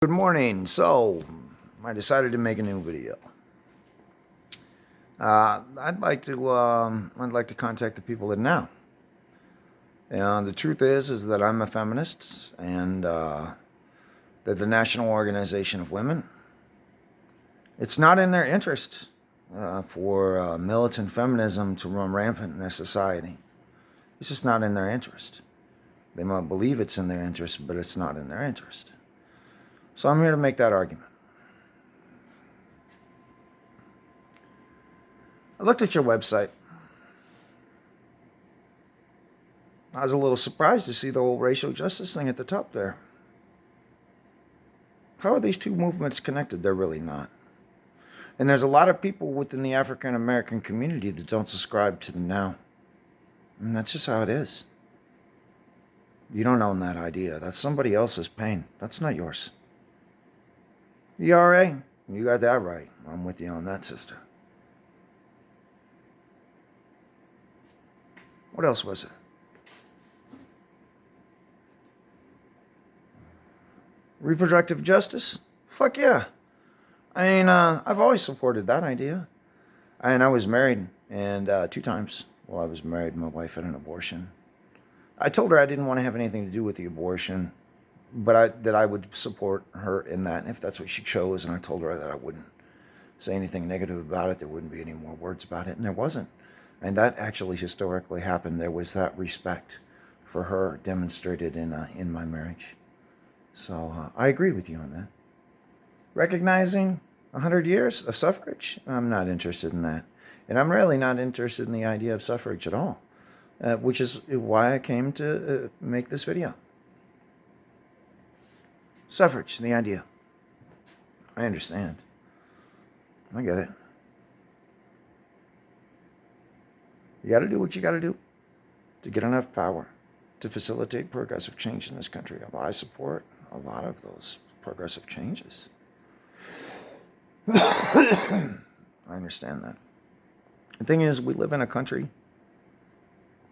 Good morning. So, I decided to make a new video. I'd like to contact the people that know. And the truth is that I'm a feminist, and that the National Organization of Women, it's not in their interest for militant feminism to run rampant in their society. It's just not in their interest. They might believe it's in their interest, but it's not in their interest. So I'm here to make that argument. I looked at your website. I was a little surprised to see the whole racial justice thing at the top there. How are these two movements connected? They're really not. And there's a lot of people within the African American community that don't subscribe to the now. And that's just how it is. You don't own that idea. That's somebody else's pain. That's not yours. The RA, you got that right. I'm with you on that, sister. What else was it? Reproductive justice? Fuck yeah. I've always supported that idea. I was married, and 2 times while I was married, my wife had an abortion. I told her I didn't want to have anything to do with the abortion, but that I would support her in that if that's what she chose, and I told her that I wouldn't say anything negative about it. There wouldn't be any more words about it, and there wasn't. And that actually historically happened. There was that respect for her demonstrated in my marriage. So I agree with you on that. Recognizing 100 years of suffrage, I'm not interested in that. And I'm really not interested in the idea of suffrage at all, which is why I came to make this video. Suffrage, the idea. I understand. I get it. You got to do what you got to do to get enough power to facilitate progressive change in this country. I support a lot of those progressive changes. I understand that. The thing is, we live in a country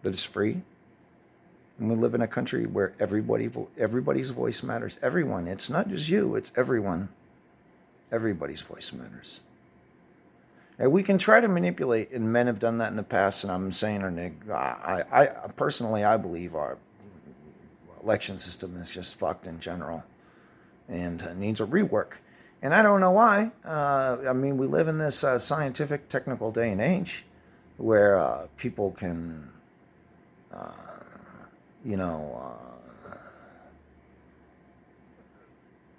that is free, and we live in a country where everybody's voice matters. Everyone. It's not just you. It's everyone. Everybody's voice matters. And we can try to manipulate, and men have done that in the past, and I'm saying, I personally, I believe our election system is just fucked in general and needs a rework. And I don't know why. We live in this scientific, technical day and age where people can,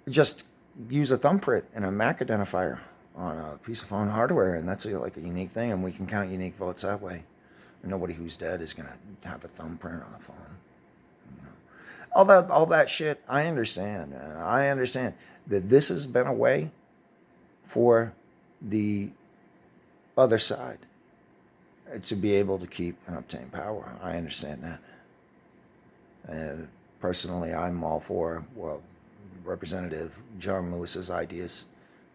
just use a thumbprint and a MAC identifier on a piece of phone hardware, and that's like a unique thing, and we can count unique votes that way. And nobody who's dead is gonna have a thumbprint on a phone. All that shit. I understand. I understand that this has been a way for the other side to be able to keep and obtain power. I understand that. Personally, I'm all for Representative John Lewis's ideas,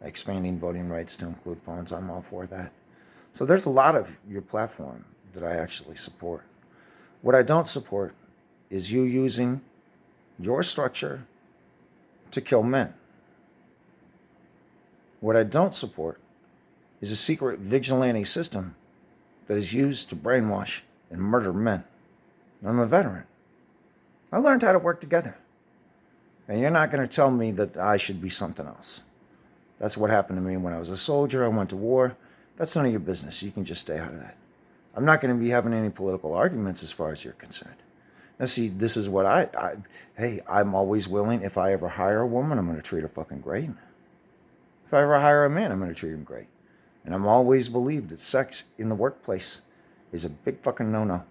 expanding voting rights to include phones. I'm all for that. So there's a lot of your platform that I actually support. What I don't support is you using your structure to kill men. What I don't support is a secret vigilante system that is used to brainwash and murder men. I'm a veteran. I learned how to work together. And you're not going to tell me that I should be something else. That's what happened to me when I was a soldier. I went to war. That's none of your business. You can just stay out of that. I'm not going to be having any political arguments as far as you're concerned. Now, see, this is what I'm always willing. If I ever hire a woman, I'm going to treat her fucking great. If I ever hire a man, I'm going to treat him great. And I'm always believed that sex in the workplace is a big fucking no-no.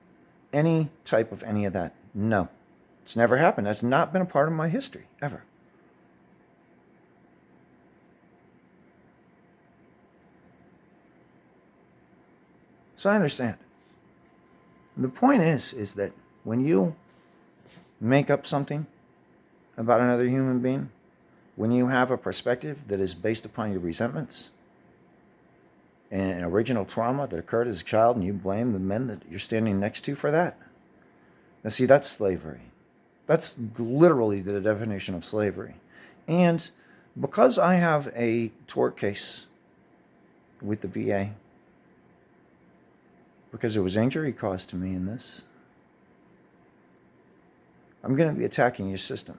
Any type of any of that, no. It's never happened. That's not been a part of my history, ever. So I understand. The point is that when you make up something about another human being, when you have a perspective that is based upon your resentments and an original trauma that occurred as a child, and you blame the men that you're standing next to for that, now see, that's slavery. That's literally the definition of slavery. And Because I have a tort case with the VA, because there was injury caused to me in this, I'm going to be attacking your system.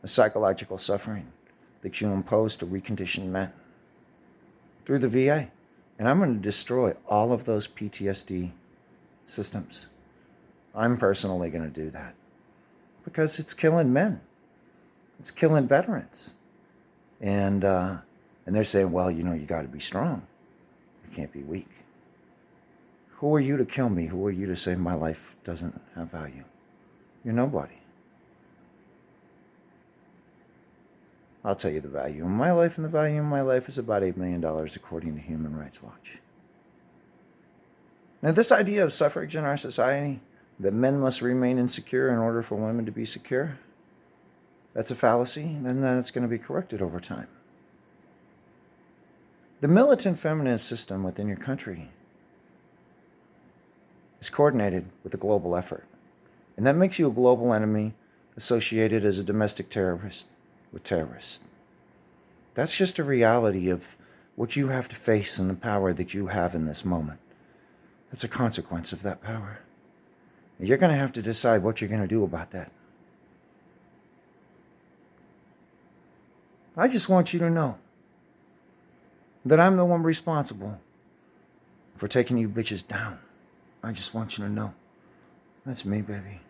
The psychological suffering that you impose to reconditioned men through the VA. And I'm going to destroy all of those PTSD systems. I'm personally going to do that because it's killing men. It's killing veterans. And they're saying, well, you got to be strong. You can't be weak. Who are you to kill me? Who are you to say my life doesn't have value? You're nobody. I'll tell you the value of my life, and the value of my life is about $8 million according to Human Rights Watch. Now, this idea of suffrage in our society, that men must remain insecure in order for women to be secure, that's a fallacy, and that's going to be corrected over time. The militant feminist system within your country is coordinated with a global effort. And that makes you a global enemy associated as a domestic terrorist with terrorists. That's just a reality of what you have to face and the power that you have in this moment. That's a consequence of that power. And you're going to have to decide what you're going to do about that. I just want you to know that I'm the one responsible for taking you bitches down. I just want you to know. That's me, baby.